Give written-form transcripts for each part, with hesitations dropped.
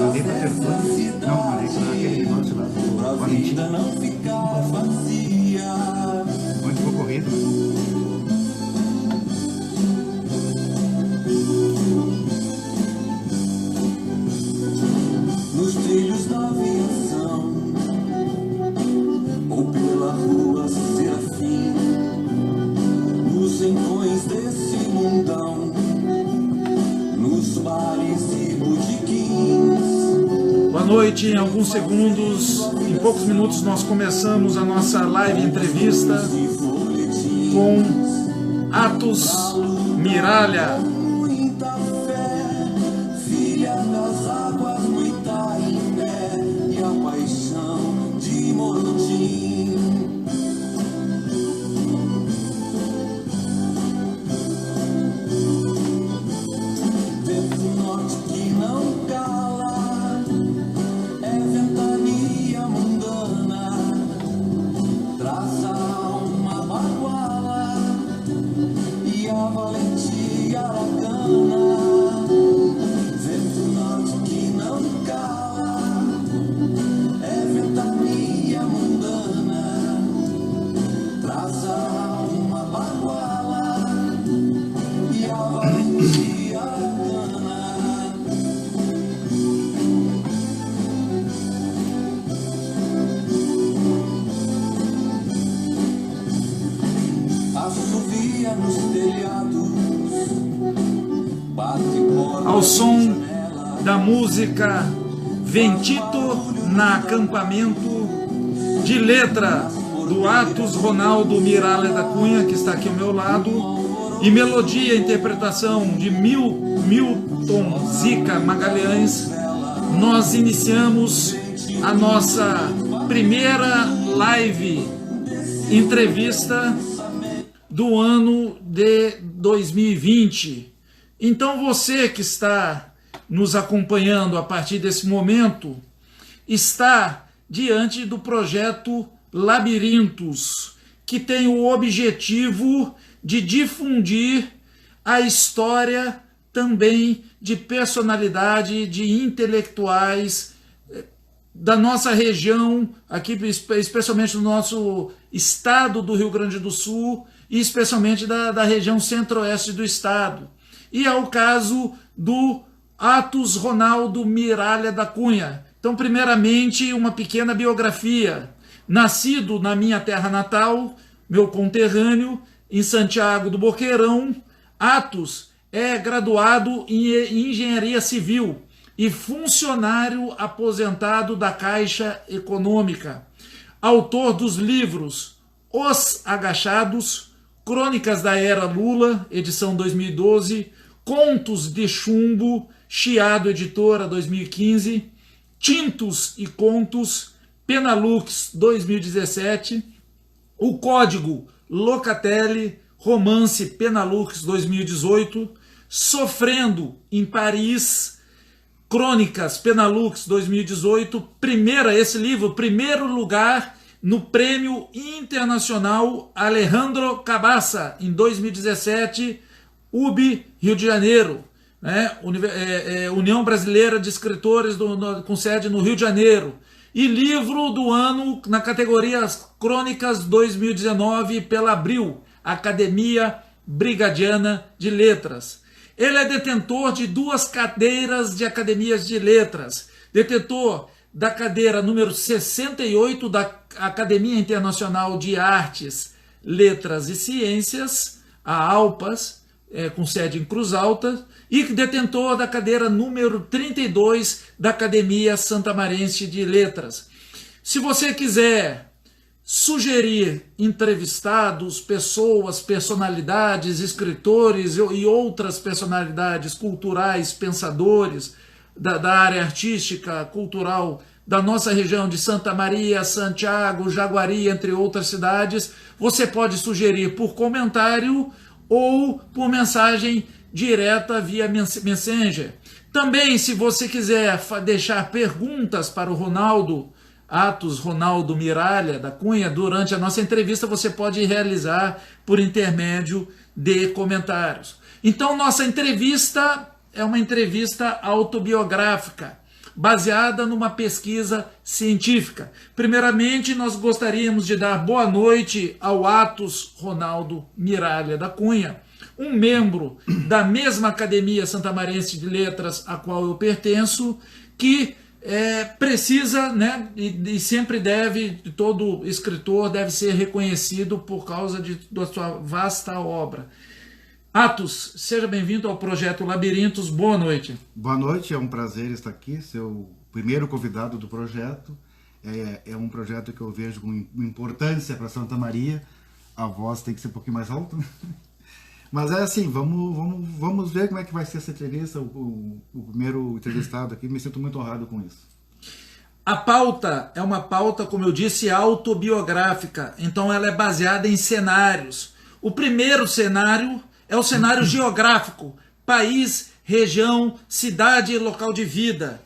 Ali pra telefone, não, ali pra aquele negócio lá do Valentim. Onde ficou corrido. Nos trilhos da aviação ou pela rua Serafim, nos rincões desse mundão, nos bares e botiquins. Boa noite, em alguns segundos, em poucos minutos nós começamos a nossa live entrevista com Atos Miralha. Muita fé, filha das águas no Itaimé, e a paixão de Motim. Vento norte que não cala, é ventania mundana, traz a alma baguala e a valentia aragana. Vento norte que não cala, é ventania mundana, traz a alma baguala e a valentia aragana. Assovia nos telhados, bate porta Ao som em janela, da música Ventito na Acampamento, de letra do Atos Ronaldo Miralha da Cunha, que está aqui ao meu lado, e melodia e interpretação de Milton Zica Magalhães, nós iniciamos a nossa primeira live entrevista do ano de 2020. Então você que está nos acompanhando a partir desse momento está diante do projeto Labirintos, que tem o objetivo de difundir a história também de personalidade, de intelectuais da nossa região, aqui especialmente no nosso estado do Rio Grande do Sul, e especialmente da região centro-oeste do estado. E é o caso do Atos Ronaldo Miralha da Cunha. Então, primeiramente, uma pequena biografia. Nascido na minha terra natal, meu conterrâneo, em Santiago do Boqueirão, Atos é graduado em Engenharia Civil e funcionário aposentado da Caixa Econômica. Autor dos livros Os Agachados, Crônicas da Era Lula, edição 2012, Contos de Chumbo, Chiado Editora, 2015, Tintos e Contos, Penalux, 2017, O Código, Locatelli, Romance Penalux, 2018, Sofrendo em Paris, Crônicas Penalux, 2018, esse livro, primeiro lugar no Prêmio Internacional Alejandro Cabaça, em 2017, UB, Rio de Janeiro, né? União Brasileira de Escritores com sede no Rio de Janeiro, e livro do ano na categoria Crônicas 2019 pela Abril, Academia Brigadiana de Letras. Ele é detentor de 2 cadeiras de Academias de Letras, detentor da cadeira número 68 da Academia Internacional de Artes, Letras e Ciências, a ALPAS, com sede em Cruz Alta, e detentor da cadeira número 32 da Academia Santamarense de Letras. Se você quiser sugerir entrevistados, pessoas, personalidades, escritores e outras personalidades culturais, pensadores da área artística, cultural da nossa região de Santa Maria, Santiago, Jaguari, entre outras cidades, você pode sugerir por comentário ou por mensagem direta via Messenger. Também, se você quiser deixar perguntas para o Ronaldo, Atos Ronaldo Miralha da Cunha, durante a nossa entrevista, você pode realizar por intermédio de comentários. Então, nossa entrevista é uma entrevista autobiográfica. baseada numa pesquisa científica. Primeiramente, nós gostaríamos de dar boa noite ao Atos Ronaldo Miralha da Cunha, um membro da mesma Academia Santamarense de Letras a qual eu pertenço, que precisa, né, e sempre deve, todo escritor deve ser reconhecido por causa da sua vasta obra. Atos, seja bem-vindo ao Projeto Labirintos, boa noite. Boa noite, é um prazer estar aqui, ser o primeiro convidado do projeto. É um projeto que eu vejo com importância para Santamaria, a voz tem que ser um pouquinho mais alta, mas é assim, vamos ver como é que vai ser essa entrevista, o primeiro entrevistado aqui, me sinto muito honrado com isso. A pauta é uma pauta, como eu disse, autobiográfica, então ela é baseada em cenários. O primeiro cenário é o cenário geográfico, país, região, cidade e local de vida.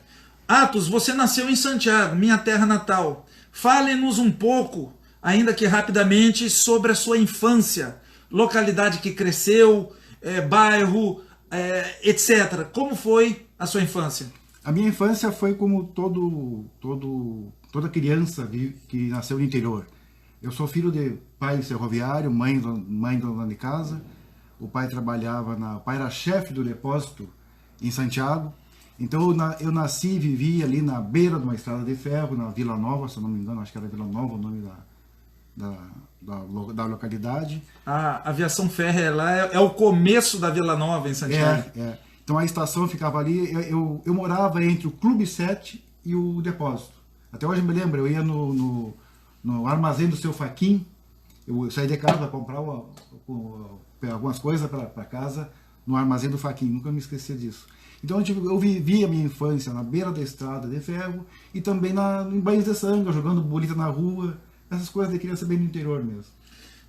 Atos, você nasceu em Santiago, minha terra natal. Fale-nos um pouco, ainda que rapidamente, sobre a sua infância, localidade que cresceu, bairro, etc. Como foi a sua infância? A minha infância foi como toda criança que nasceu no interior. Eu sou filho de pai ferroviário, mãe dona de casa. O pai o pai era chefe do depósito em Santiago. Então eu nasci e vivi ali na beira de uma estrada de ferro, na Vila Nova, se eu não me engano, acho que era Vila Nova o nome da localidade. A aviação férrea lá é o começo da Vila Nova em Santiago. Então a estação ficava ali, eu morava entre o Clube 7 e o depósito. Até hoje eu me lembro, eu ia no armazém do seu Faquin, eu saí de casa para comprar algumas coisas para casa no armazém do Faquin, nunca me esqueci disso. Então eu vivi a minha infância na beira da estrada de ferro e também em banhos de sangue, jogando bolita na rua, essas coisas de criança bem no interior mesmo.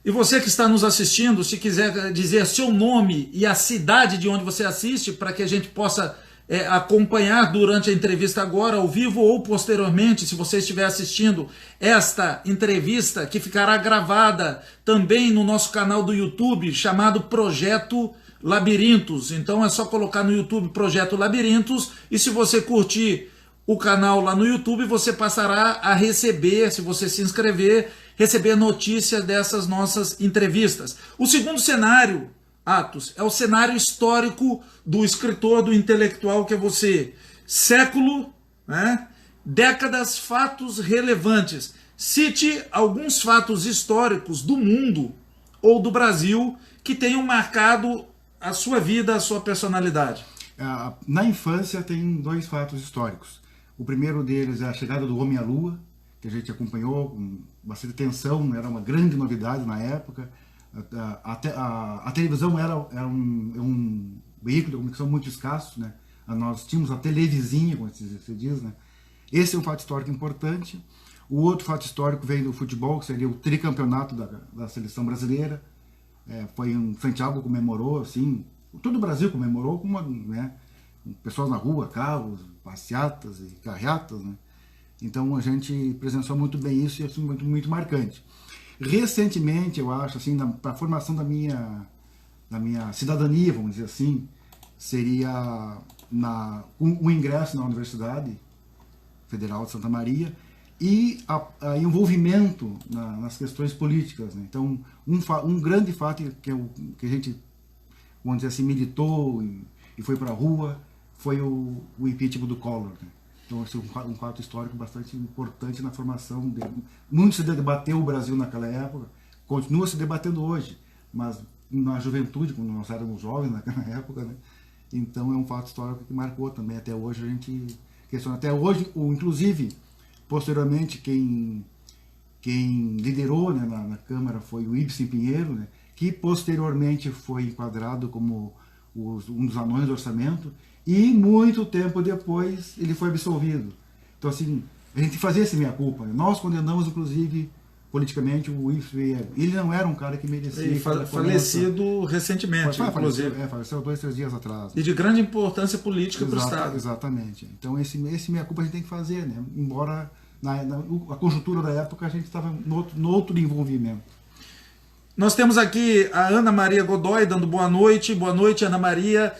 E você que está nos assistindo, se quiser dizer seu nome e a cidade de onde você assiste, para que a gente possa acompanhar durante a entrevista agora, ao vivo ou posteriormente, se você estiver assistindo esta entrevista, que ficará gravada também no nosso canal do YouTube, chamado Projeto Labirintos. Então é só colocar no YouTube Projeto Labirintos, e se você curtir o canal lá no YouTube, você passará a receber, se você se inscrever, receber notícias dessas nossas entrevistas. O segundo cenário, Atos, é o cenário histórico do escritor, do intelectual que é você. Século, né? Décadas, fatos relevantes. Cite alguns fatos históricos do mundo ou do Brasil que tenham marcado a sua vida, a sua personalidade. Na infância tem dois fatos históricos. O primeiro deles é a chegada do homem à Lua, que a gente acompanhou com bastante atenção, era uma grande novidade na época. A televisão era um veículo de comunicação muito escasso, né? Nós tínhamos a televisinha, como se diz, né? Esse é um fato histórico importante. O outro fato histórico vem do futebol, que seria o tricampeonato da seleção brasileira. Foi Santiago comemorou, assim, todo o Brasil comemorou com pessoas na rua, carros, passeatas e carreatas, né? Então a gente presenciou muito bem isso e é muito, muito marcante. Recentemente, eu acho, assim, para a formação da minha cidadania, vamos dizer assim, seria o ingresso na Universidade Federal de Santa Maria e o envolvimento nas questões políticas, né? Então, um grande fato que a gente, vamos dizer assim, militou e foi para a rua foi o impeachment do Collor, né? Então, esse é um fato histórico bastante importante na formação dele. Muito se debateu o Brasil naquela época, continua se debatendo hoje, mas na juventude, quando nós éramos jovens naquela época, né? Então é um fato histórico que marcou também. Até hoje a gente questiona. Até hoje, inclusive, posteriormente, quem liderou, né, na Câmara foi o Ibsen Pinheiro, né, que posteriormente foi enquadrado como um dos anões do orçamento, e muito tempo depois ele foi absolvido. Então, assim, a gente fazia esse meia-culpa, né? Nós condenamos, inclusive, politicamente, o Ibsen. Ele não era um cara que merecia... Ele falecido recentemente, inclusive. Faleceu 2, 3 dias atrás. E de grande importância política para o Estado. Exatamente. Então, esse meia-culpa a gente tem que fazer, né? Embora, a conjuntura da época, a gente estava no outro envolvimento. Nós temos aqui a Ana Maria Godoy dando boa noite. Boa noite, Ana Maria.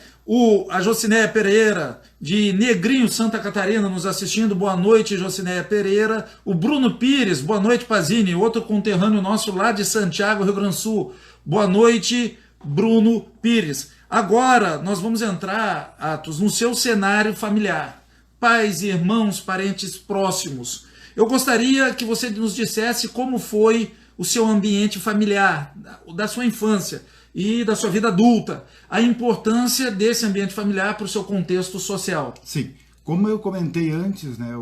A Jocinéia Pereira, de Negrinho, Santa Catarina, nos assistindo. Boa noite, Jocinéia Pereira. O Bruno Pires, boa noite, Pazini, outro conterrâneo nosso lá de Santiago, Rio Grande do Sul. Boa noite, Bruno Pires. Agora nós vamos entrar, Atos, no seu cenário familiar. Pais, irmãos, parentes próximos. Eu gostaria que você nos dissesse como foi o seu ambiente familiar, da sua infância e da sua vida adulta, a importância desse ambiente familiar para o seu contexto social. Sim, como eu comentei antes, né,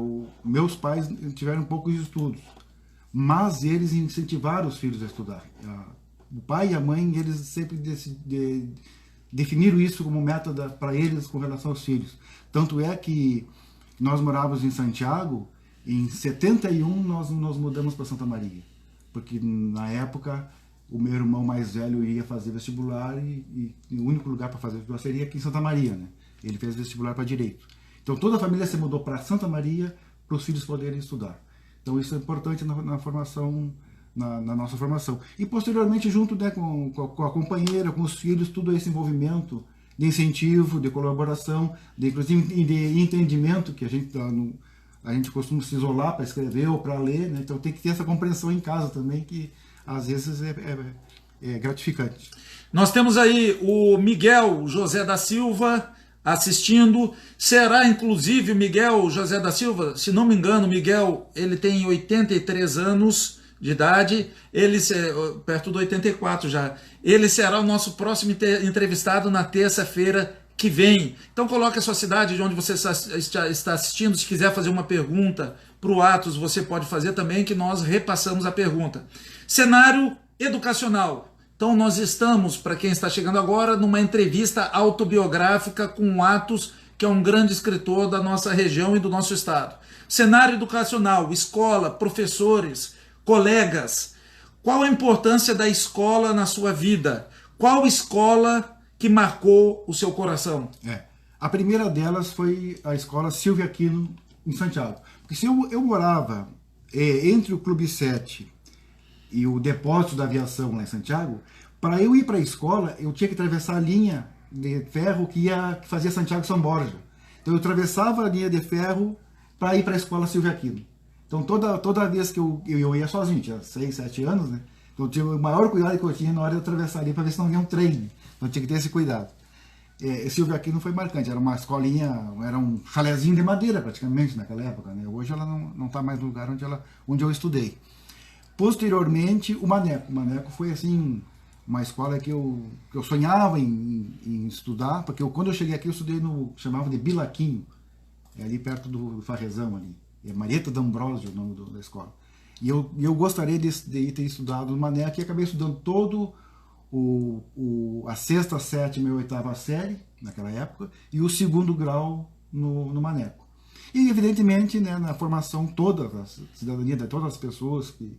meus pais tiveram poucos estudos, mas eles incentivaram os filhos a estudar. O pai e a mãe, eles sempre definiram isso como meta para eles com relação aos filhos. Tanto é que nós morávamos em Santiago, em 71 nós nos mudamos para Santa Maria, porque na época o meu irmão mais velho ia fazer vestibular e o único lugar para fazer vestibular seria aqui em Santa Maria, né? Ele fez vestibular para Direito. Então toda a família se mudou para Santa Maria para os filhos poderem estudar. Então isso é importante na formação, na nossa formação. E posteriormente junto, né, com a companheira, com os filhos, todo esse envolvimento de incentivo, de colaboração, inclusive de entendimento, que a gente costuma se isolar para escrever ou para ler, né? Então tem que ter essa compreensão em casa também, que às vezes é gratificante. Nós temos aí o Miguel José da Silva assistindo. Será inclusive o Miguel José da Silva, se não me engano, Miguel, ele tem 83 anos de idade, ele perto do 84 já. Ele será o nosso próximo entrevistado na terça-feira que vem. Então coloque a sua cidade de onde você está assistindo. Se quiser fazer uma pergunta para o Atos, você pode fazer também, que nós repassamos a pergunta. Cenário educacional. Então nós estamos, para quem está chegando agora, numa entrevista autobiográfica com o Atos, que é um grande escritor da nossa região e do nosso estado. Cenário educacional, escola, professores, colegas. Qual a importância da escola na sua vida? Qual escola que marcou o seu coração? A primeira delas foi a escola Silvia Aquino, em Santiago. Porque se eu morava entre o Clube 7 e o depósito da aviação lá em Santiago, para eu ir para a escola, eu tinha que atravessar a linha de ferro que fazia Santiago-São Borja. Então eu atravessava a linha de ferro para ir para a escola Silvia Aquino. Então toda vez que eu ia sozinho, tinha 6, 7 anos, né? Então eu tinha o maior cuidado que eu tinha na hora de atravessar ali para ver se não vinha um trem. Então tinha que ter esse cuidado. Silvia Aquino foi marcante, era uma escolinha, era um chalezinho de madeira praticamente naquela época, né? Hoje ela não está mais no lugar onde eu estudei. Posteriormente, o Maneco. O Maneco foi assim uma escola que eu sonhava em estudar, porque quando eu cheguei aqui eu estudei chamava de Bilaquinho, ali perto do Farrezão ali. É Marieta D'Ambrosio o nome da escola. E eu gostaria de ter estudado no Maneco, e acabei estudando todo a 6ª, 7ª e 8ª série, naquela época, e o 2º grau no Maneco. E, evidentemente, né, na formação toda, a cidadania de todas as pessoas que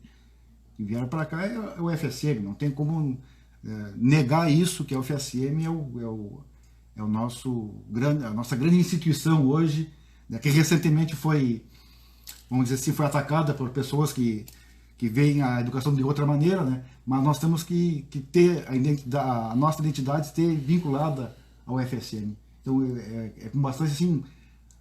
vieram para cá é o FSM, não tem como negar isso, que a UFSM é a nossa grande instituição hoje, né, que recentemente foi, vamos dizer assim, foi atacada por pessoas que veem a educação de outra maneira, né? Mas nós temos que ter a nossa identidade ter vinculada ao FSM. Então é com bastante assim,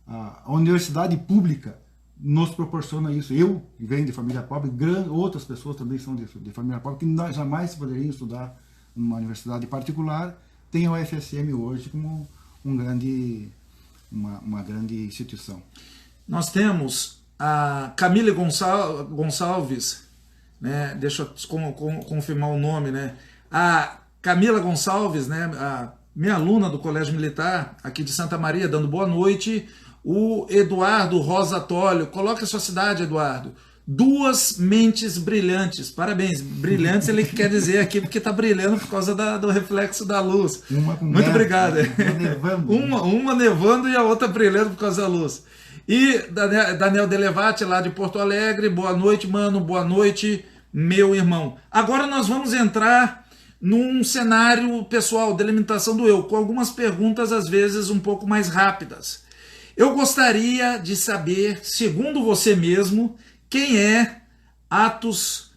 a universidade pública nos proporciona isso. Eu, que venho de família pobre, outras pessoas também são de família pobre, que jamais poderiam estudar numa universidade particular, tem a UFSM hoje como uma grande instituição. Nós temos a Camille Gonçalves, né? Deixa eu confirmar o nome, né? A Camila Gonçalves, né? A minha aluna do Colégio Militar aqui de Santa Maria, dando boa noite. O Eduardo Rosa Tólio, coloca a sua cidade, Eduardo. Duas mentes brilhantes, parabéns. Brilhantes ele quer dizer aqui porque está brilhando por causa do reflexo da luz. Muito obrigado. Uma nevando e a outra brilhando por causa da luz. E Daniel Delevate, lá de Porto Alegre, boa noite, mano, boa noite, meu irmão. Agora nós vamos entrar num cenário pessoal, delimitação do eu, com algumas perguntas às vezes um pouco mais rápidas. Eu gostaria de saber, segundo você mesmo, quem é Atos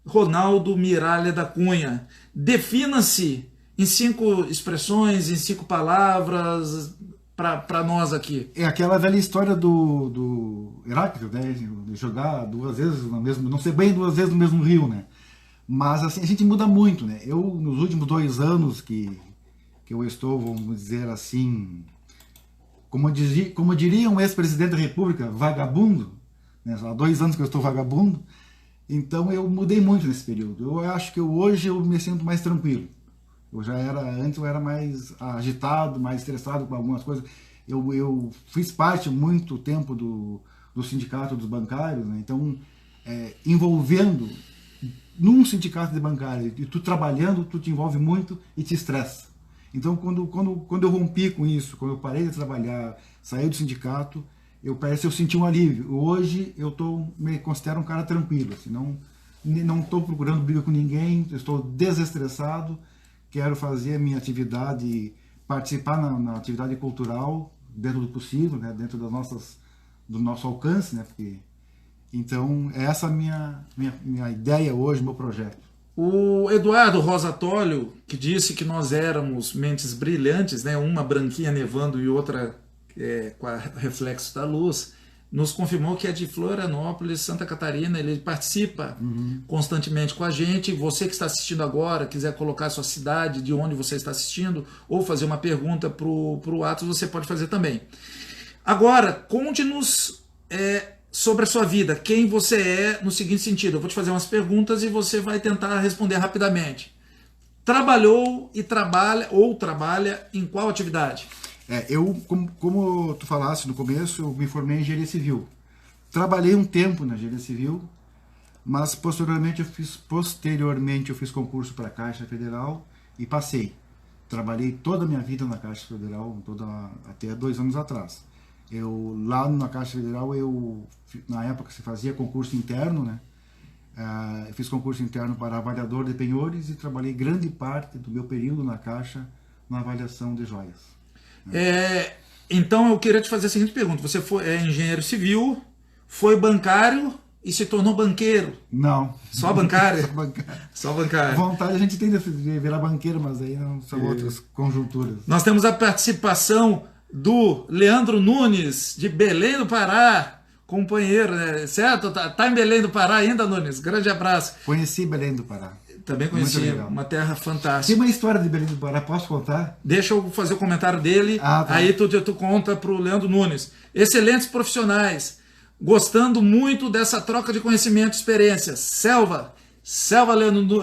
Ronaldo Miralha da Cunha. Defina-se em 5 expressões, em 5 palavras, para nós aqui. É aquela velha história do Heráclito, né? De jogar 2 vezes no mesmo, não ser bem 2 vezes no mesmo rio, né? Mas assim, a gente muda muito, né? Eu, nos últimos 2 anos que eu estou, vamos dizer assim, como diria um ex-presidente da República, vagabundo, né? Há 2 anos que eu estou vagabundo, então eu mudei muito nesse período. Eu acho que hoje eu me sinto mais tranquilo. Antes eu era mais agitado, mais estressado com algumas coisas. Eu fiz parte muito tempo do sindicato dos bancários, né? Então, envolvendo num sindicato de bancário e tu trabalhando, tu te envolve muito e te estressa. Então, quando eu rompi com isso, quando eu parei de trabalhar, saí do sindicato, eu senti um alívio. Hoje eu me considero um cara tranquilo, assim, não estou procurando briga com ninguém, eu estou desestressado, quero fazer a minha atividade, participar na atividade cultural dentro do possível, né, dentro do nosso alcance, né, então essa é a minha ideia hoje, meu projeto. O Eduardo Rosatólio, que disse que nós éramos mentes brilhantes, né, uma branquinha nevando e outra com a reflexo da luz, nos confirmou que é de Florianópolis, Santa Catarina. Ele participa constantemente com a gente. Você que está assistindo agora, quiser colocar a sua cidade, de onde você está assistindo, ou fazer uma pergunta para o Atos, você pode fazer também. Agora, conte-nos sobre a sua vida, quem você é, no seguinte sentido. Eu vou te fazer umas perguntas e você vai tentar responder rapidamente. Trabalhou e trabalha em qual atividade? Como tu falaste no começo, eu me formei em engenharia civil. Trabalhei um tempo na engenharia civil, mas posteriormente eu fiz concurso para a Caixa Federal e passei. Trabalhei toda a minha vida na Caixa Federal, até 2 anos atrás. Lá na Caixa Federal, na época se fazia concurso interno, né? Eu fiz concurso interno para avaliador de penhores e trabalhei grande parte do meu período na Caixa na avaliação de joias. Então eu queria te fazer a seguinte pergunta: você é engenheiro civil, foi bancário e se tornou banqueiro? Não. Só bancário? Só bancário. Só bancário. Vontade a gente tem de virar banqueiro, mas aí não são outras conjunturas. Nós temos a participação do Leandro Nunes, de Belém do Pará, companheiro, né? Certo? Tá em Belém do Pará ainda, Nunes? Grande abraço. Conheci Belém do Pará. Também conheci, uma terra fantástica. Tem uma história de Belém do Pará, posso contar? Deixa eu fazer o comentário dele, tá. Aí tu conta pro Leandro Nunes. Excelentes profissionais, gostando muito dessa troca de conhecimento e experiências. Selva,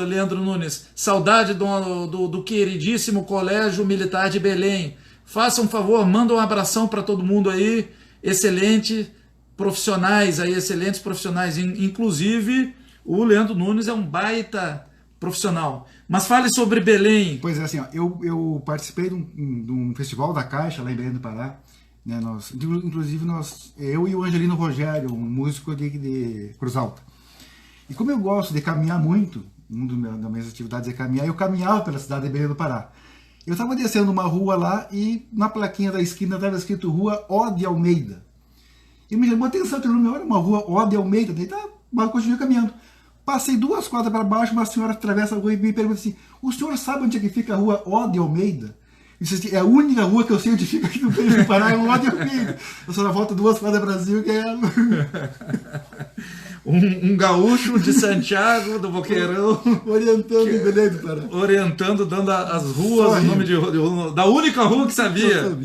Leandro Nunes, saudade do queridíssimo Colégio Militar de Belém. Faça um favor, manda um abração para todo mundo aí, excelentes profissionais, inclusive o Leandro Nunes é um baita profissional. Mas fale sobre Belém. Pois é, assim, ó, eu participei de um festival da Caixa lá em Belém do Pará, né, inclusive eu e o Angelino Rogério, um músico de Cruz Alta. E como eu gosto de caminhar muito, uma das minhas atividades é caminhar, eu caminhava pela cidade de Belém do Pará. Eu estava descendo uma rua lá e na plaquinha da esquina estava escrito Rua O de Almeida. E me chamou a atenção, olha, uma rua O de Almeida, daí mas eu continuei caminhando. Passei 2 quadras para baixo, uma senhora atravessa a rua e me pergunta assim: o senhor sabe onde é que fica a Rua O de Almeida? Eu disse assim: é a única rua que eu sei onde fica aqui no Belém do Pará, é o O de Almeida. Eu só na volta 2 quadras Brasil, que é... um gaúcho de Santiago, do Boqueirão. Orientando em Belém do Pará. Orientando, dando as ruas, o nome da única rua que sabia.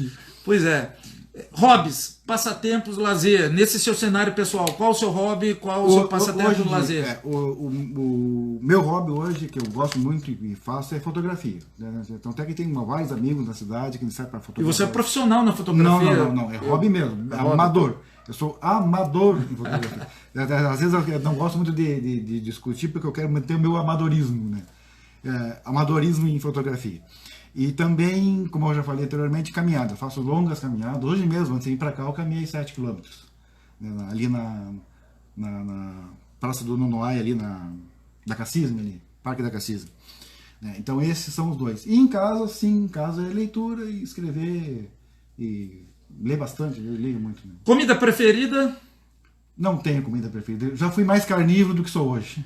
Pois é. Hobbies, passatempos, lazer. Nesse seu cenário pessoal, qual o seu hobby, qual o seu passatempo do lazer? O meu hobby hoje, que eu gosto muito e faço, é fotografia. Né? Então até que tem vários amigos na cidade que me saem para fotografar. E você é profissional na fotografia? Não. É hobby mesmo. É amador. Eu sou amador em fotografia. Às vezes eu não gosto muito de discutir porque eu quero manter o meu amadorismo. Né? Amadorismo em fotografia. E também, como eu já falei anteriormente, caminhada. Eu faço longas caminhadas. Hoje mesmo, antes de ir para cá, eu caminhei 7 km. Ali na Praça do Nonoai, ali da Cacisme, ali, Parque da Cacisme. Então esses são os dois. E em casa, sim, é leitura e escrever e ler bastante, eu leio muito. Né? Comida preferida? Não tenho comida preferida. Eu já fui mais carnívoro do que sou hoje.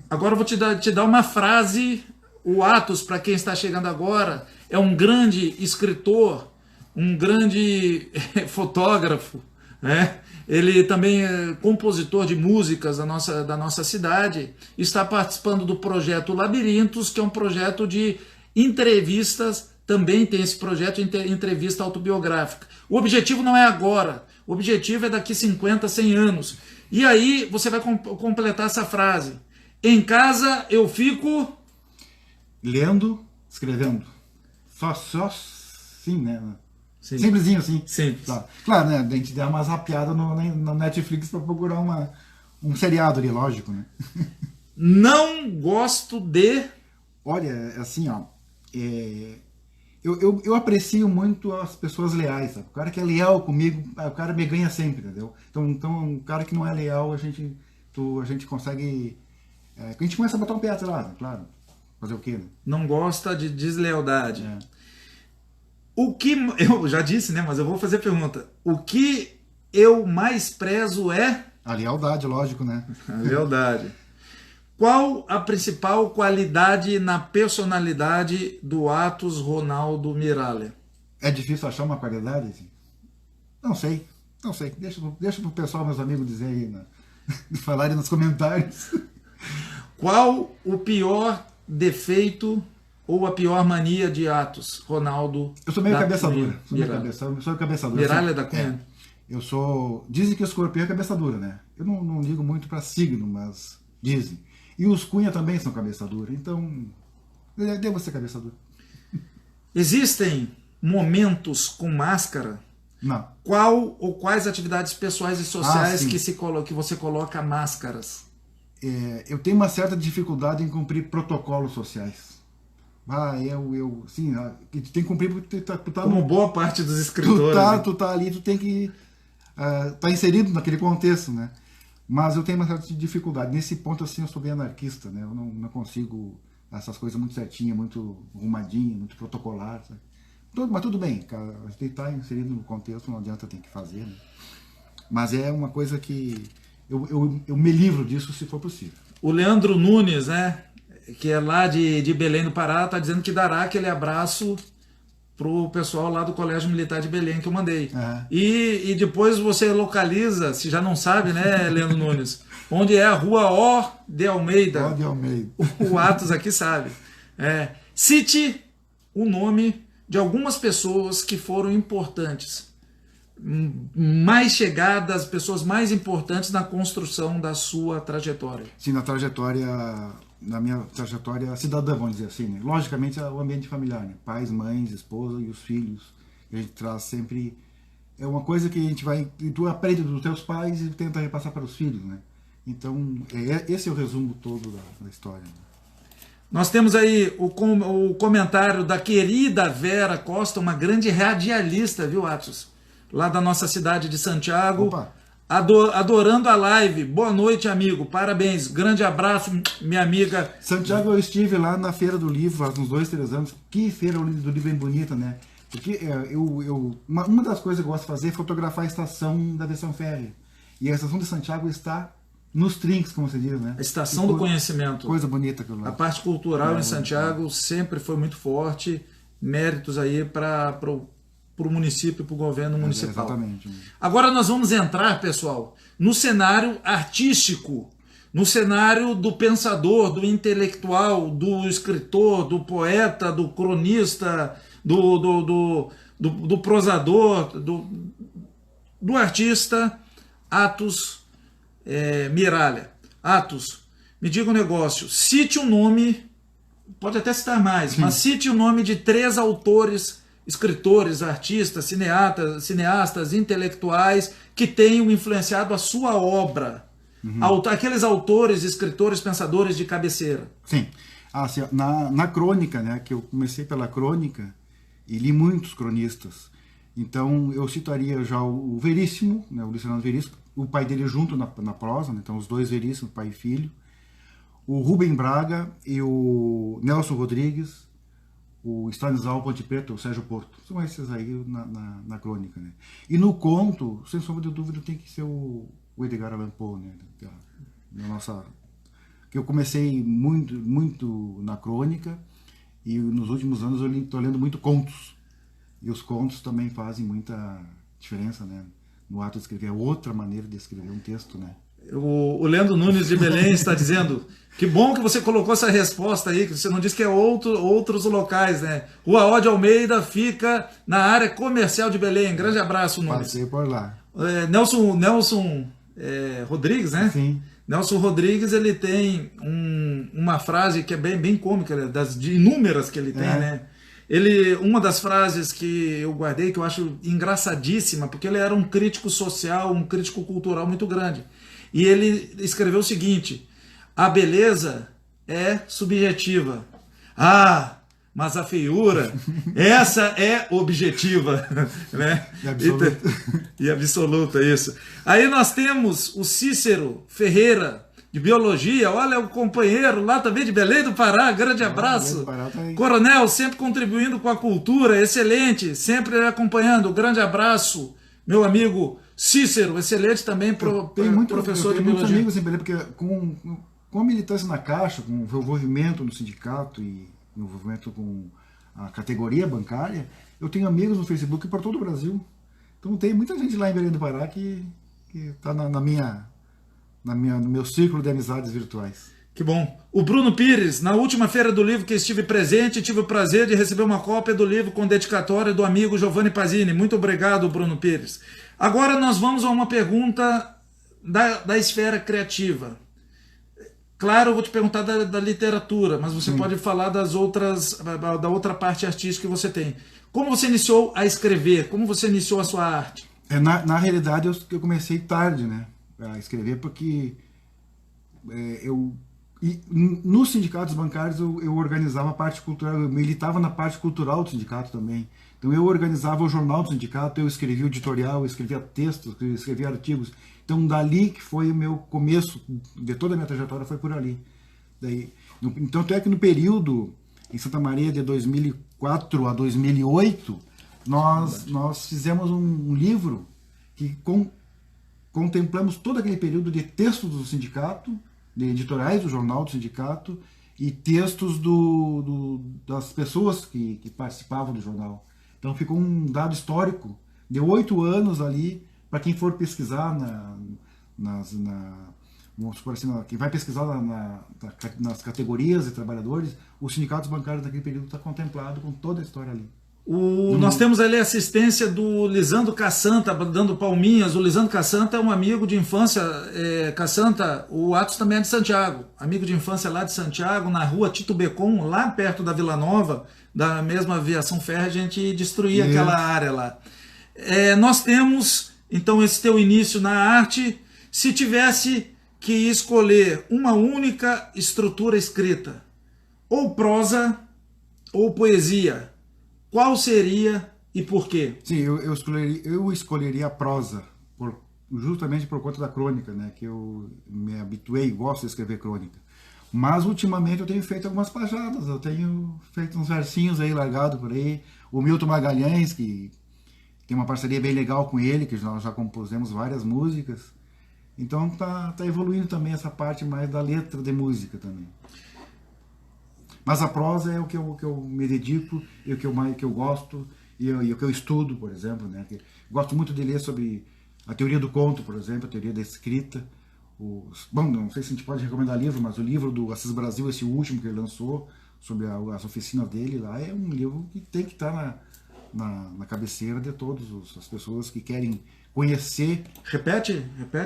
Agora eu vou te dar uma frase... O Atos, para quem está chegando agora, é um grande escritor, um grande fotógrafo, né? Ele também é compositor de músicas da nossa cidade, está participando do projeto Labirintos, que é um projeto de entrevistas, também tem esse projeto de entrevista autobiográfica. O objetivo não é agora, o objetivo é daqui 50, 100 anos. E aí você vai completar essa frase. Em casa eu fico... Lendo, escrevendo. Só sim, né? Sim. Simplesinho assim. Simples. Claro, né? A gente dá umas rapeadas no Netflix para procurar um seriado ali, lógico, né? Não gosto de... Olha, assim, ó... Eu aprecio muito as pessoas leais, sabe? O cara que é leal comigo, o cara me ganha sempre, entendeu? Então um cara que não é leal, a gente consegue... a gente começa a botar um pé atrás, claro. Fazer o quê, né? Não gosta de deslealdade. O que... Eu já disse, né? Mas eu vou fazer a pergunta. O que eu mais prezo é... A lealdade, lógico, né? A lealdade. Qual a principal qualidade na personalidade do Atos Ronaldo Miralha? É difícil achar uma qualidade? Assim? Não sei. Deixa pro pessoal, meus amigos, dizer aí, falarem nos comentários. Qual o pior defeito ou a pior mania de Atos Ronaldo? Eu sou meio cabeça dura. Sou cabeça dura. Miralha da Cunha? Eu sou... Dizem que o escorpião é cabeça dura, né? Eu não ligo muito para signo, mas dizem. E os Cunha também são cabeça dura, então devo ser cabeça dura. Existem momentos com máscara? Não. Qual ou quais atividades pessoais e sociais que você coloca máscaras? Eu tenho uma certa dificuldade em cumprir protocolos sociais. Sim, tem que cumprir porque tu tá como boa parte dos escritores. Tu tá ali, tu tem que tá inserido naquele contexto, né? Mas eu tenho uma certa dificuldade. Nesse ponto, assim, eu sou bem anarquista, né? Eu não consigo essas coisas muito certinhas, muito arrumadinhas, muito protocolar, sabe? Mas tudo bem, cara, a gente está inserido no contexto, não adianta, tem que fazer, né? Mas é uma coisa que eu me livro disso se for possível. O Leandro Nunes, né, que é lá de Belém do Pará, está dizendo que dará aquele abraço pro pessoal lá do Colégio Militar de Belém que eu mandei. E depois você localiza, se já não sabe, né, Leandro Nunes, onde é a rua O de Almeida. O de Almeida. O Atos aqui sabe. Cite o nome de algumas pessoas que foram importantes, mais chegadas, pessoas mais importantes na construção da sua trajetória. Sim, na minha trajetória cidadã, vamos dizer assim, né? Logicamente o ambiente familiar, né? Pais, mães, esposa e os filhos, que a gente traz sempre, é uma coisa que a gente vai, tu aprende dos teus pais e tenta repassar para os filhos, né? Então, esse é o resumo todo da história, né? Nós temos aí o comentário da querida Vera Costa, uma grande radialista, viu, Atos? Lá da nossa cidade de Santiago. Opa. Adorando a live. Boa noite, amigo. Parabéns. Grande abraço, minha amiga. Santiago, eu estive lá na Feira do Livro há uns 2, 3 anos. Que feira do livro bem bonita, né? Porque uma das coisas que eu gosto de fazer é fotografar a estação da Aviação Férrea. E a estação de Santiago está nos trinques, como se diz, né? A estação do conhecimento. Coisa bonita aquilo lá. A parte cultural em Santiago sempre foi muito forte. Méritos aí para o município, para o governo municipal. Exatamente. Agora nós vamos entrar, pessoal, no cenário artístico, no cenário do pensador, do intelectual, do escritor, do poeta, do cronista, do prosador, do artista Atos Miralha. Atos, me diga um negócio, cite um nome, pode até citar mais, mas cite o nome de 3 autores, escritores, artistas, cineastas, intelectuais que tenham influenciado a sua obra. Aqueles autores, escritores, pensadores de cabeceira. Sim. Assim, na crônica, né, que eu comecei pela crônica e li muitos cronistas. Então eu citaria já o Veríssimo, né, o Luciano Veríssimo, o pai dele junto na prosa, né, então os dois Veríssimos, pai e filho. O Rubem Braga e o Nelson Rodrigues, o Stanislau Ponte Preta, o Sérgio Porto. São esses aí na crônica, né? E no conto, sem sombra de dúvida, tem que ser o Edgar Allan Poe, né? Que eu comecei muito na crônica, E nos últimos anos eu estou lendo muito contos. E os contos também fazem muita diferença, né? No ato de escrever. É outra maneira de escrever um texto, né? O Leandro Nunes de Belém está dizendo: que bom que você colocou essa resposta aí, que você não disse que é outros locais, né? Rua Ode Almeida fica na área comercial de Belém. Grande abraço, Nunes. Passei por lá. Nelson Rodrigues, né? Sim. Nelson Rodrigues, ele tem uma frase que é bem cômica, né? De inúmeras que ele tem, né? Uma das frases que eu guardei, que eu acho engraçadíssima, porque ele era um crítico social, um crítico cultural muito grande. E ele escreveu o seguinte: a beleza é subjetiva. Ah, mas a feiura, essa é objetiva. Né? E absoluta, isso. Aí nós temos o Cícero Ferreira, de Biologia. Olha, o companheiro lá também de Belém do Pará. Grande abraço. Coronel, sempre contribuindo com a cultura, excelente, sempre acompanhando. Grande abraço, meu amigo Cícero, excelente também professor de Biologia. Muitos amigos em Belém, porque com a militância na Caixa, com o envolvimento no sindicato e o envolvimento com a categoria bancária, eu tenho amigos no Facebook por todo o Brasil. Então tem muita gente lá em Belém do Pará que está no meu círculo de amizades virtuais. Que bom. O Bruno Pires: na última feira do livro que estive presente, tive o prazer de receber uma cópia do livro com dedicatória do amigo Giovanni Pasini. Muito obrigado, Bruno Pires. Agora nós vamos a uma pergunta da esfera criativa. Claro, eu vou te perguntar da literatura, mas você pode falar da outra parte artística que você tem. Como você iniciou a escrever? Como você iniciou a sua arte? Na realidade, eu comecei tarde, né, a escrever, porque nos sindicatos bancários eu organizava a parte cultural, eu militava na parte cultural do sindicato também. Então eu organizava o jornal do sindicato, eu escrevia o editorial, eu escrevia textos, eu escrevia artigos. Então dali que foi o meu começo de toda a minha trajetória, foi por ali. Então até que no período em Santa Maria de 2004 a 2008, nós fizemos um livro que contemplamos todo aquele período de textos do sindicato, de editoriais do jornal do sindicato e textos das pessoas que participavam do jornal. Então ficou um dado histórico de 8 anos ali, para quem for pesquisar vamos supor assim, quem vai pesquisar nas categorias de trabalhadores, os sindicatos bancários daquele período está contemplado com toda a história ali. Nós temos ali a assistência do Lisandro Cassanta, dando palminhas. O Lisandro Cassanta é um amigo de infância. Cassanta, o Atos também é de Santiago, amigo de infância lá de Santiago, na rua Tito Becon, lá perto da Vila Nova, da mesma aviação férrea, a gente destruía aquela área lá. Nós temos, então, esse teu início na arte. Se tivesse que escolher uma única estrutura escrita, ou prosa ou poesia, qual seria e por quê? Sim, eu escolheria a prosa, justamente por conta da crônica, né? Que eu me habituei, gosto de escrever crônica. Mas ultimamente eu tenho feito algumas pajadas, eu tenho feito uns versinhos aí largados por aí. O Milton Magalhães, que tem uma parceria bem legal com ele, que nós já compusemos várias músicas. Então tá evoluindo também essa parte mais da letra de música também. Mas a prosa é o que eu me dedico, e o que eu gosto, e o que eu estudo, por exemplo, né? Gosto muito de ler sobre a teoria do conto, por exemplo, a teoria da escrita. Bom, não sei se a gente pode recomendar livro, mas o livro do Assis Brasil, esse último que ele lançou, sobre as oficinas dele lá, é um livro que tem que estar na cabeceira de todas as pessoas que querem conhecer. Repete.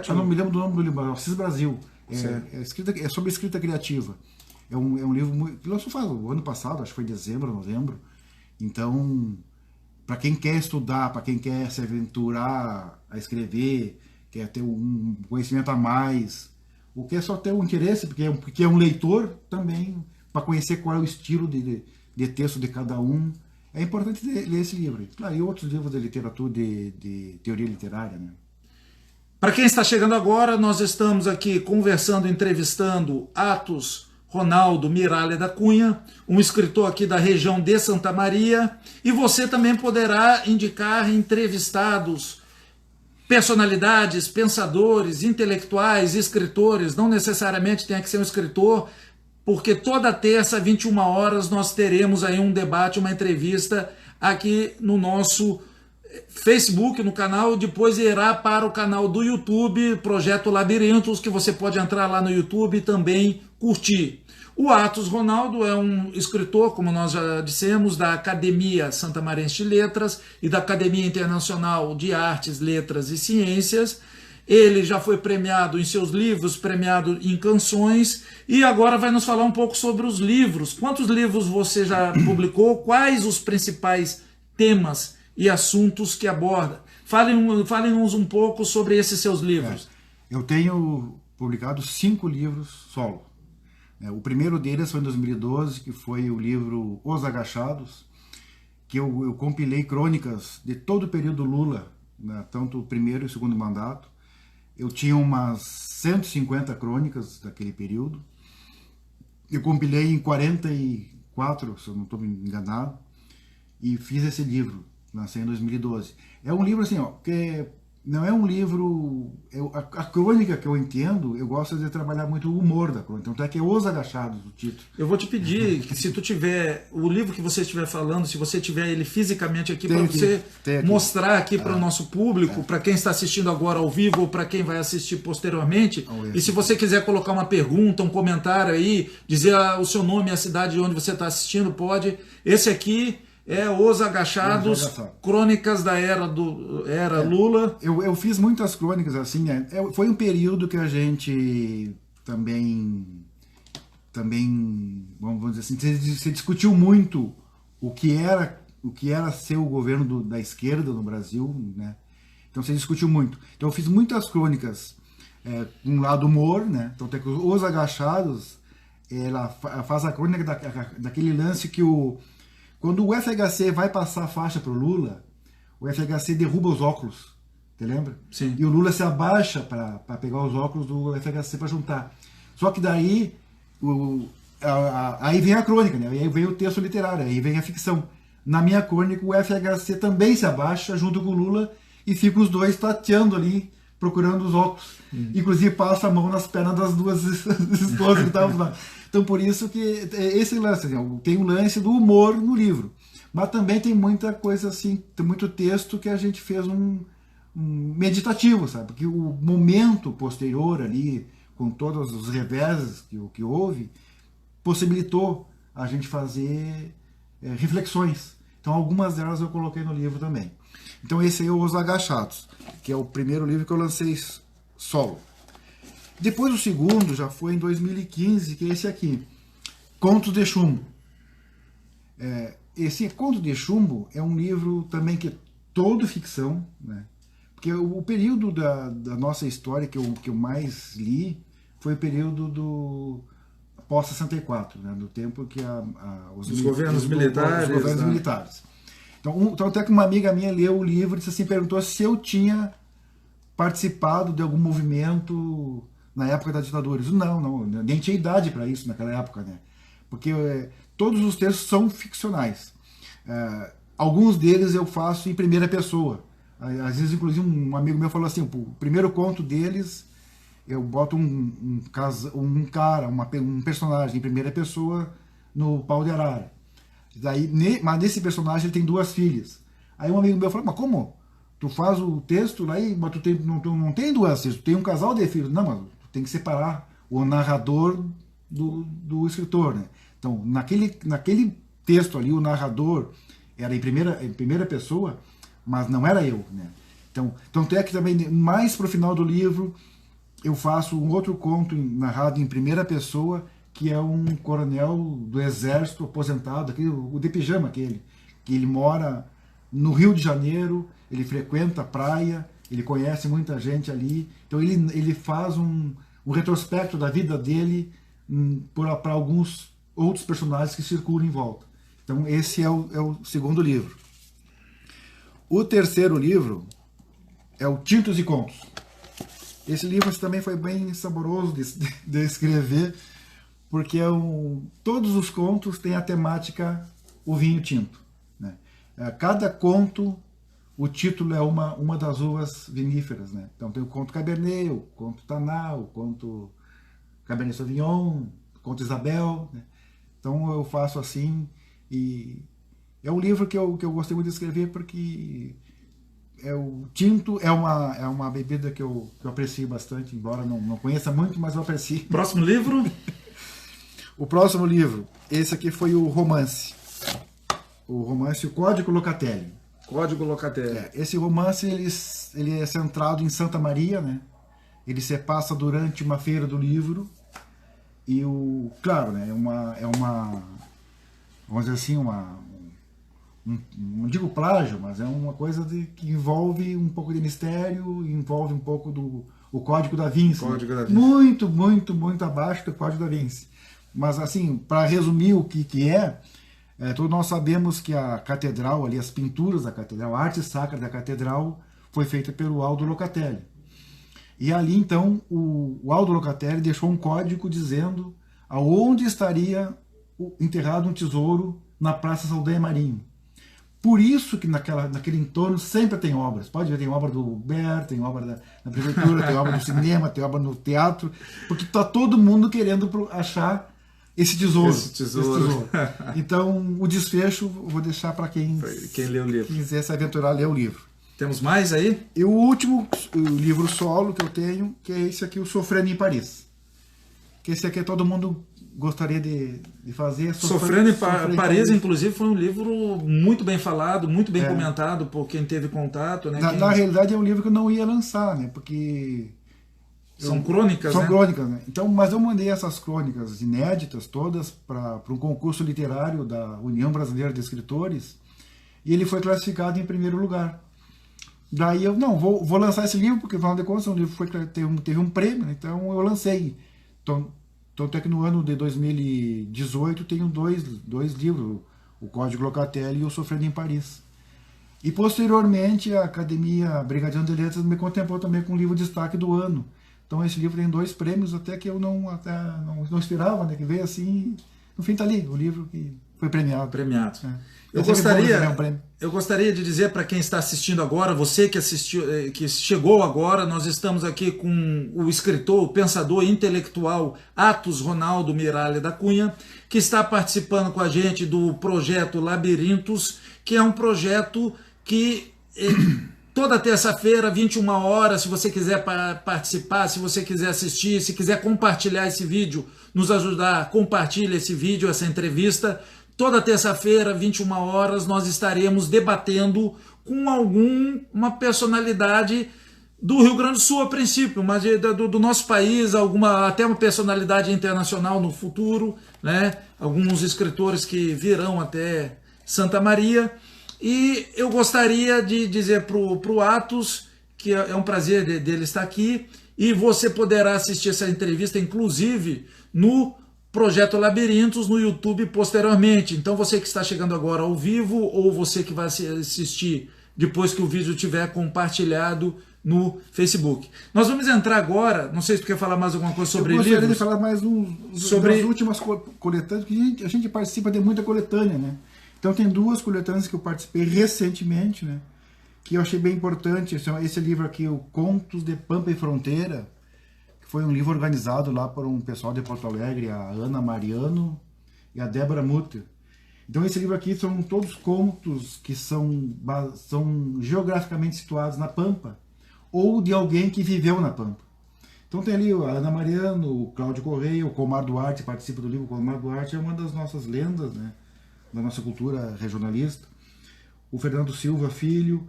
Eu não me lembro do nome do livro, Assis Brasil. É sobre escrita criativa. É um livro que lançou faz o ano passado, acho que foi em dezembro, novembro. Então, para quem quer estudar, para quem quer se aventurar a escrever, quer ter um conhecimento a mais, ou quer só ter um interesse, porque é um leitor também, para conhecer qual é o estilo de texto de cada um, é importante ler esse livro. Claro, e outros livros de literatura, de teoria literária, né? Para quem está chegando agora, nós estamos aqui conversando, entrevistando Atos Ronaldo Miralha da Cunha, um escritor aqui da região de Santa Maria, e você também poderá indicar entrevistados, personalidades, pensadores, intelectuais, escritores, não necessariamente tem que ser um escritor, porque toda terça, 21 horas, nós teremos aí um debate, uma entrevista aqui no nosso Facebook, no canal, depois irá para o canal do YouTube, Projeto Labirintos, que você pode entrar lá no YouTube e também curtir. O Atos Ronaldo é um escritor, como nós já dissemos, da Academia Santamarense de Letras e da Academia Internacional de Artes, Letras e Ciências. Ele já foi premiado em seus livros, premiado em canções, e agora vai nos falar um pouco sobre os livros. Quantos livros você já publicou? Quais os principais temas e assuntos que aborda? Falem-nos um pouco sobre esses seus livros. Eu tenho publicado 5 livros solo. O primeiro deles foi em 2012, que foi o livro Os Agachados, que eu compilei crônicas de todo o período Lula, né, tanto o primeiro e o segundo mandato. Eu tinha umas 150 crônicas daquele período. Eu compilei em 44, se eu não estou me enganado, e fiz esse livro, lancei em 2012. É um livro assim, que não é um livro... A crônica que eu entendo, eu gosto de trabalhar muito o humor da crônica. Então é que é Os Agachados, o título. Eu vou te pedir que, se tu tiver o livro que você estiver falando, se você tiver ele fisicamente aqui, para você mostrar aqui para o nosso público, para quem está assistindo agora ao vivo ou para quem vai assistir posteriormente. E se você quiser colocar uma pergunta, um comentário aí, dizer o seu nome e a cidade de onde você está assistindo, pode. Esse aqui é Os Agachados, crônicas da era Lula. Eu fiz muitas crônicas assim, foi um período que a gente também, vamos dizer assim, se discutiu muito o que era ser o governo da esquerda no Brasil, né? Então se discutiu muito. Então eu fiz muitas crônicas com um lado humor, né? Então tem que Os Agachados, ela faz a crônica daquele lance que quando o FHC vai passar a faixa para o Lula, o FHC derruba os óculos, te lembra? Sim. E o Lula se abaixa para pegar os óculos do FHC para juntar. Só que daí, aí vem a crônica, né? Aí vem o texto literário, aí vem a ficção. Na minha crônica, o FHC também se abaixa junto com o Lula e fica os dois tateando ali, procurando os óculos. Inclusive passa a mão nas pernas das duas esposas que estavam lá. Então por isso que esse lance, tem um lance do humor no livro. Mas também tem muita coisa assim, tem muito texto que a gente fez um meditativo, sabe? Porque o momento posterior ali, com todos os reveses que houve, possibilitou a gente fazer reflexões. Então algumas delas eu coloquei no livro também. Então esse aí é Os Agachados, que é o primeiro livro que eu lancei solo. Depois o segundo já foi em 2015, que é esse aqui, Contos de Chumbo. Esse Conto de Chumbo é um livro também que é todo ficção, né? Porque o período da nossa história que eu mais li foi o período do pós-64, né? Do tempo que os governos militares. Então até que uma amiga minha leu o livro e disse assim, perguntou se eu tinha participado de algum movimento na época da ditadura. Eu disse, não, nem tinha idade para isso naquela época, né? Porque todos os textos são ficcionais. Alguns deles eu faço em primeira pessoa. Às vezes, inclusive, um amigo meu falou assim, o primeiro conto deles, eu boto um personagem em primeira pessoa no pau de arara. Mas nesse personagem ele tem 2 filhas. Aí um amigo meu falou, mas como? Tu faz o texto lá, mas tu não tem 2 filhas, tu tem um casal de filhos. Não, mas tu tem que separar o narrador do escritor, né? Então, naquele texto ali, o narrador era em primeira pessoa, mas não era eu, né? Então é que também, mais pro final do livro, eu faço um outro conto narrado em primeira pessoa, que é um coronel do exército aposentado, o de pijama que ele mora no Rio de Janeiro, ele frequenta a praia, ele conhece muita gente ali, então ele faz um retrospecto da vida dele para alguns outros personagens que circulam em volta. Então esse é o segundo livro. O terceiro livro é o Tintos e Contos. Esse livro também foi bem saboroso de escrever, porque todos os contos têm a temática o vinho tinto, né? Cada conto, o título é uma das uvas viníferas, né? Então tem o conto Cabernet, o conto Taná, o conto Cabernet Sauvignon, contra Isabel, né? Então eu faço assim, e é um livro que eu gostei muito de escrever porque o tinto é uma bebida que eu aprecio bastante, embora não conheça muito, mas eu aprecio. Próximo livro? O próximo livro, esse aqui foi o romance. O romance O Código Locatelli. Código Locatelli. Esse romance ele é centrado em Santa Maria, né? Ele se passa durante uma feira do livro e claro, né? Vamos dizer assim, não digo plágio, mas é uma coisa que envolve um pouco de mistério, envolve um pouco o Código da Vinci. Código da Vinci. Muito, muito, muito abaixo do Código da Vinci. Mas assim, para resumir o que todos nós sabemos que a catedral, ali, as pinturas da catedral, a arte sacra da catedral foi feita pelo Aldo Locatelli. E ali então o Aldo Locatelli deixou um código dizendo aonde estaria enterrado um tesouro na Praça Saldanha Marinho. Por isso que naquele entorno sempre tem obras. Pode ver, tem obra do Ber, tem obra da prefeitura, tem obra do cinema, tem obra no teatro, porque está todo mundo querendo achar esse tesouro. Então, o desfecho eu vou deixar para quem lê o livro. Quiser se aventurar a ler o livro. Temos mais aí? E o último livro solo que eu tenho, que é esse aqui, o Sofrendo em Paris. Que esse aqui todo mundo gostaria de fazer. Sofrendo em Paris, inclusive, foi um livro muito bem falado, muito bem comentado por quem teve contato. Né? Na realidade, é um livro que eu não ia lançar, né? Porque... São crônicas, São crônicas, né? Então, mas eu mandei essas crônicas inéditas todas para um concurso literário da União Brasileira de Escritores e ele foi classificado em primeiro lugar. Daí eu, vou lançar esse livro, porque afinal de contas o livro teve um prêmio, né? Então eu lancei. Então até que no ano de 2018 tenho dois livros, o Código Locatelli e o Sofrendo em Paris. E posteriormente a Academia Brigadiano de Letras me contemplou também com o livro de destaque do ano. Então esse livro tem 2 prêmios, até que eu não esperava, né, que veio assim, no fim tá ali, o livro que foi premiado. Eu gostaria de dizer para quem está assistindo agora, você que chegou agora, nós estamos aqui com o escritor, o pensador intelectual Atos Ronaldo Miralha da Cunha, que está participando com a gente do projeto Labirintos, que é um projeto que... Toda terça-feira, 21 horas, se você quiser participar, se você quiser assistir, se quiser compartilhar esse vídeo, nos ajudar, compartilhe esse vídeo, essa entrevista. Toda terça-feira, 21 horas, nós estaremos debatendo com uma personalidade do Rio Grande do Sul a princípio, mas do nosso país, até uma personalidade internacional no futuro, né? Alguns escritores que virão até Santa Maria. E eu gostaria de dizer para o Atos que é um prazer dele estar aqui e você poderá assistir essa entrevista, inclusive, no Projeto Labirintos, no YouTube posteriormente. Então você que está chegando agora ao vivo ou você que vai assistir depois que o vídeo estiver compartilhado no Facebook. Nós vamos entrar agora, não sei se tu quer falar mais alguma coisa sobre livros. Eu gostaria de falar mais sobre as últimas coletâneas, porque a gente participa de muita coletânea, né? Então tem 2 coletâneas que eu participei recentemente, né, que eu achei bem importante. Esse livro aqui, o Contos de Pampa e Fronteira, que foi um livro organizado lá por um pessoal de Porto Alegre, a Ana Mariano e a Débora Mutter. Então esse livro aqui são todos contos que são geograficamente situados na Pampa, ou de alguém que viveu na Pampa. Então tem ali a Ana Mariano, o Cláudio Correia, o Comar Duarte participa do livro. O Comar Duarte é uma das nossas lendas, né, da nossa cultura regionalista, o Fernando Silva Filho,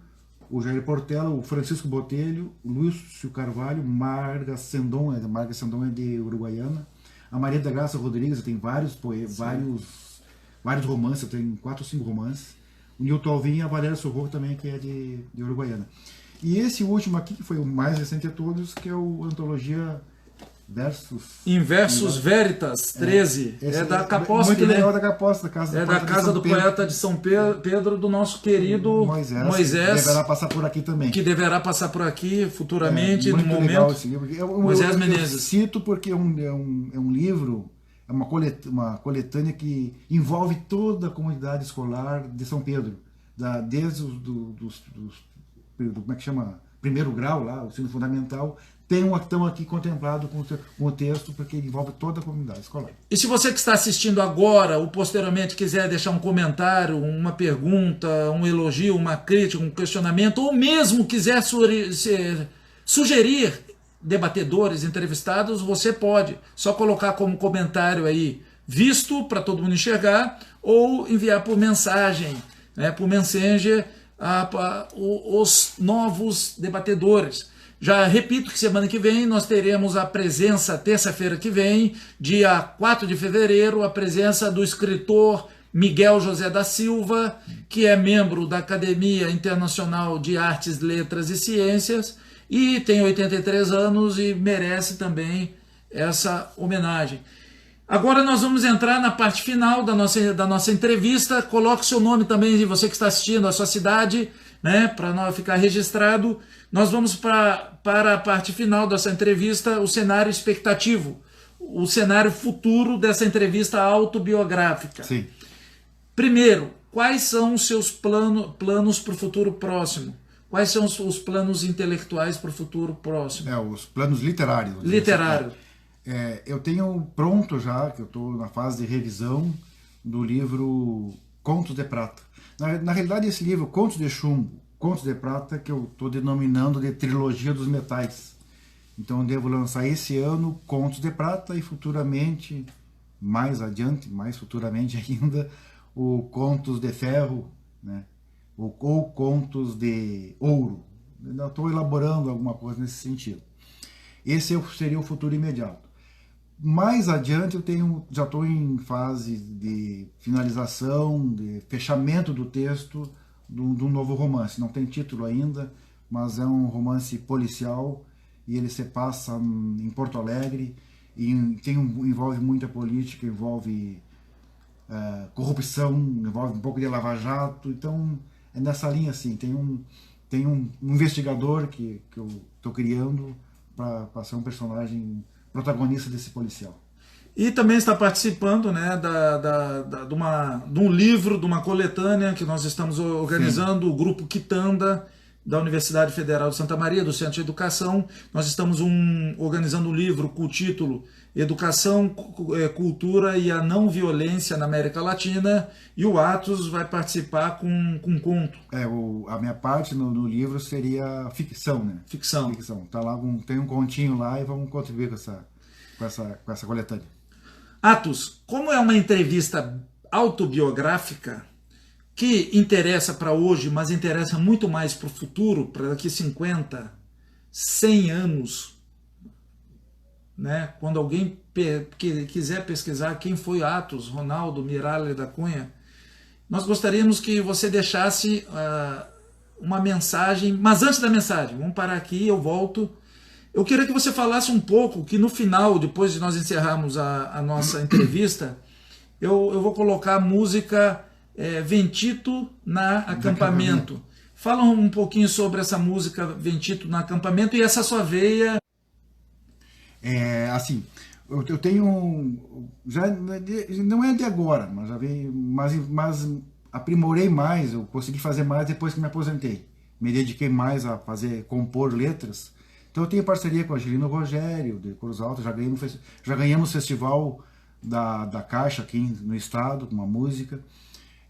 o Jair Portela, o Francisco Botelho, o Lúcio Carvalho, Marga Sendon é de Uruguaiana, a Maria da Graça Rodrigues, tem vários romances, tem 4 ou 5 romances, o Nilton Alvim e a Valéria Sorro também, que é de Uruguaiana. E esse último aqui, que foi o mais recente de todos, que é o Antologia Inversus Veritas 13, é da Caposte, muito legal, da Caposte, da casa do poeta de São Pedro, do nosso querido Moisés, deverá passar por aqui também, que deverá passar por aqui futuramente, no momento. Legal esse livro. Moisés Menezes. Eu cito porque é um livro, é uma coletânea que envolve toda a comunidade escolar de São Pedro, desde como é que chama? Primeiro grau lá, o ensino fundamental, estão aqui contemplados com o texto, porque envolve toda a comunidade escolar. E se você que está assistindo agora ou posteriormente quiser deixar um comentário, uma pergunta, um elogio, uma crítica, um questionamento, ou mesmo quiser sugerir debatedores, entrevistados, você pode só colocar como comentário aí, visto para todo mundo enxergar, ou enviar por mensagem, né, por Messenger, os novos debatedores. Já repito que semana que vem nós teremos a presença, terça-feira que vem, dia 4 de fevereiro, a presença do escritor Miguel José da Silva, que é membro da Academia Internacional de Artes, Letras e Ciências, e tem 83 anos e merece também essa homenagem. Agora nós vamos entrar na parte final da nossa entrevista. Coloque o seu nome também, de você que está assistindo, a sua cidade, né, para ficar registrado. Nós vamos para a parte final dessa entrevista, o cenário expectativo, o cenário futuro dessa entrevista autobiográfica. Sim. Primeiro, quais são os seus planos para o futuro próximo? Quais são os planos intelectuais para o futuro próximo? Os planos literários. Literário. Eu tenho pronto já, que eu estou na fase de revisão, do livro Contos de Prata. Na realidade, esse livro, Contos de Chumbo, Contos de Prata, que eu estou denominando de Trilogia dos Metais. Então eu devo lançar esse ano Contos de Prata e futuramente, mais adiante, mais futuramente ainda, o Contos de Ferro, né? ou Contos de Ouro. Ainda estou elaborando alguma coisa nesse sentido. Esse seria o futuro imediato. Mais adiante já estou em fase de finalização, de fechamento do texto de um novo romance. Não tem título ainda, mas é um romance policial e ele se passa em Porto Alegre e envolve muita política, envolve corrupção, envolve um pouco de lava-jato. Então é nessa linha assim. Tem um investigador que eu estou criando para ser um personagem protagonista desse policial. E também está participando, né, de um livro, de uma coletânea que nós estamos organizando, o Grupo Quitanda, da Universidade Federal de Santa Maria, do Centro de Educação. Nós estamos organizando um livro com o título Educação, Cultura e a Não Violência na América Latina, e o Atos vai participar com conto. A minha parte no livro seria ficção, né? Ficção. Tá lá, tem um continho lá e vamos contribuir com essa coletânea. Atos, como é uma entrevista autobiográfica que interessa para hoje, mas interessa muito mais para o futuro, para daqui 50, 100 anos, né? Quando alguém quiser pesquisar quem foi Atos Ronaldo Miralles da Cunha, nós gostaríamos que você deixasse uma mensagem, mas antes da mensagem, vamos parar aqui, eu volto. Eu queria que você falasse um pouco, que no final, depois de nós encerrarmos a nossa entrevista, eu vou colocar a música Ventito na Acampamento. Fala um pouquinho sobre essa música Ventito na Acampamento e essa sua veia. Assim, eu tenho, já não é de agora, mas já veio, mas aprimorei mais, eu consegui fazer mais depois que me aposentei. Me dediquei mais a compor letras. Então eu tenho parceria com a Angelino Rogério, de Cruz Alta, já ganhamos o festival da Caixa aqui no estado, com uma música.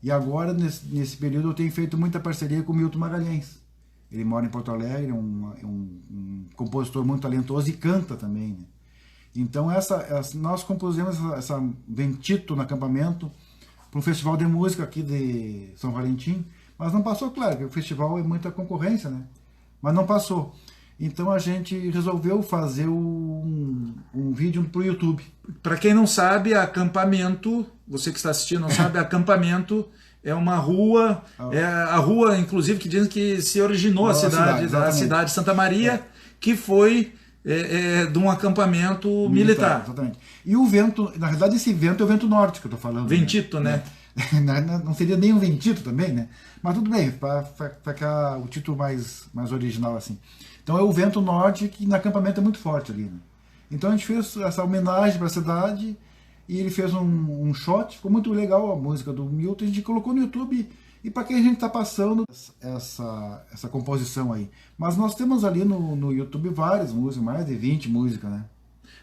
E agora, nesse período, eu tenho feito muita parceria com o Milton Magalhães. Ele mora em Porto Alegre, é um compositor muito talentoso e canta também, né? Então nós compusemos essa Ventito no Acampamento para um festival de música aqui de São Valentim, mas não passou, claro, que o festival é muita concorrência, né? Mas não passou. Então a gente resolveu fazer um vídeo para o YouTube. Para quem não sabe, Acampamento, você que está assistindo não sabe, Acampamento é uma rua, a rua, inclusive, que dizem que se originou a cidade de Santa Maria, que foi de um acampamento militar. Exatamente. E o vento, na verdade esse vento é o vento norte que eu estou falando. Ventito, né? Não seria nem um ventito também, né? Mas tudo bem, para ficar o título mais original assim. Então é o vento norte, que no acampamento é muito forte ali, né? Então a gente fez essa homenagem para a cidade e ele fez um shot, ficou muito legal a música do Milton, a gente colocou no YouTube e para quem a gente está passando essa composição aí. Mas nós temos ali no YouTube várias músicas, mais de 20 músicas, né?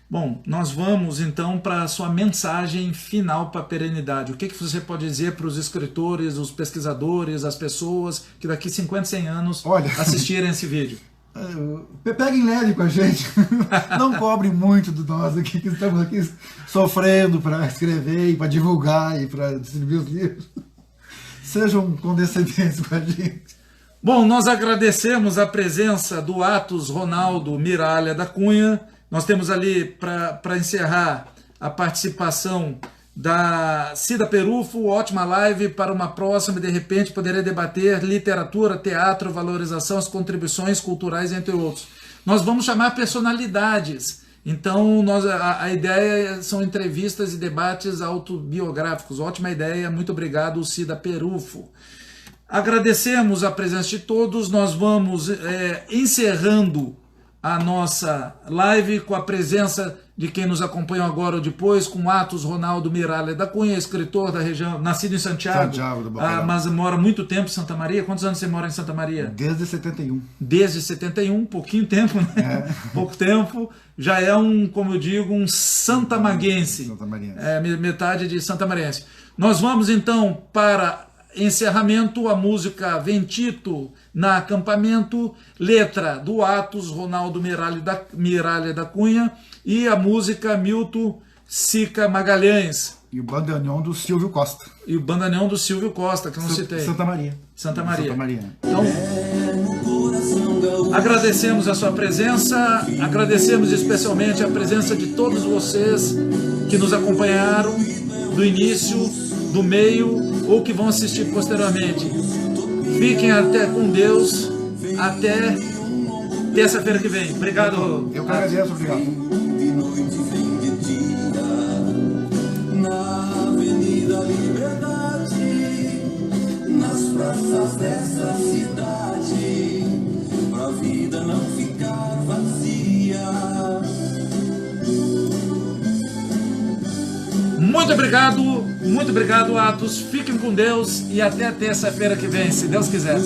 Bom, nós vamos então para a sua mensagem final para a perenidade. O que você pode dizer para os escritores, os pesquisadores, as pessoas que daqui 50, 100 anos assistirem esse vídeo? Peguem leve com a gente, não cobrem muito de nós aqui que estamos aqui sofrendo para escrever e para divulgar e para distribuir os livros. Sejam condescendentes com a gente. Bom, nós agradecemos a presença do Atos Ronaldo Miralha da Cunha. Nós temos ali, para encerrar, a participação da Cida Perufo, ótima live para uma próxima, de repente poderia debater literatura, teatro, valorização, as contribuições culturais, entre outros. Nós vamos chamar personalidades, então a ideia são entrevistas e debates autobiográficos, ótima ideia, muito obrigado Cida Perufo. Agradecemos a presença de todos, nós vamos encerrando a nossa live com a presença de quem nos acompanhou agora ou depois, com Atos Ronaldo Miralha da Cunha, escritor da região, nascido em Santiago do Bacalhau. Mas mora muito tempo em Santa Maria. Quantos anos você mora em Santa Maria? Desde 71. Desde 71, pouquinho tempo, né? Pouco tempo. Já é como eu digo, um santamaguense. Santamarense. Metade de santamarense. Nós vamos então para encerramento, a música Ventito na Acampamento, letra do Atos Ronaldo Miralha da Cunha e a música Milton Sica Magalhães. E o bandoneon do Silvio Costa. E o bandoneon do Silvio Costa, que eu não citei. Santa Maria. Santa Maria. Santa Maria. Então, agradecemos a sua presença, agradecemos especialmente a presença de todos vocês que nos acompanharam do início, do meio ou que vão assistir posteriormente. Fiquem até com Deus, até terça-feira que vem. Obrigado. Eu que agradeço, obrigado. De noite vem de dia, na Avenida Liberdade, nas praças dessa cidade, pra vida não ficar vazia. Muito obrigado, Atos. Fiquem com Deus e até terça-feira que vem, se Deus quiser.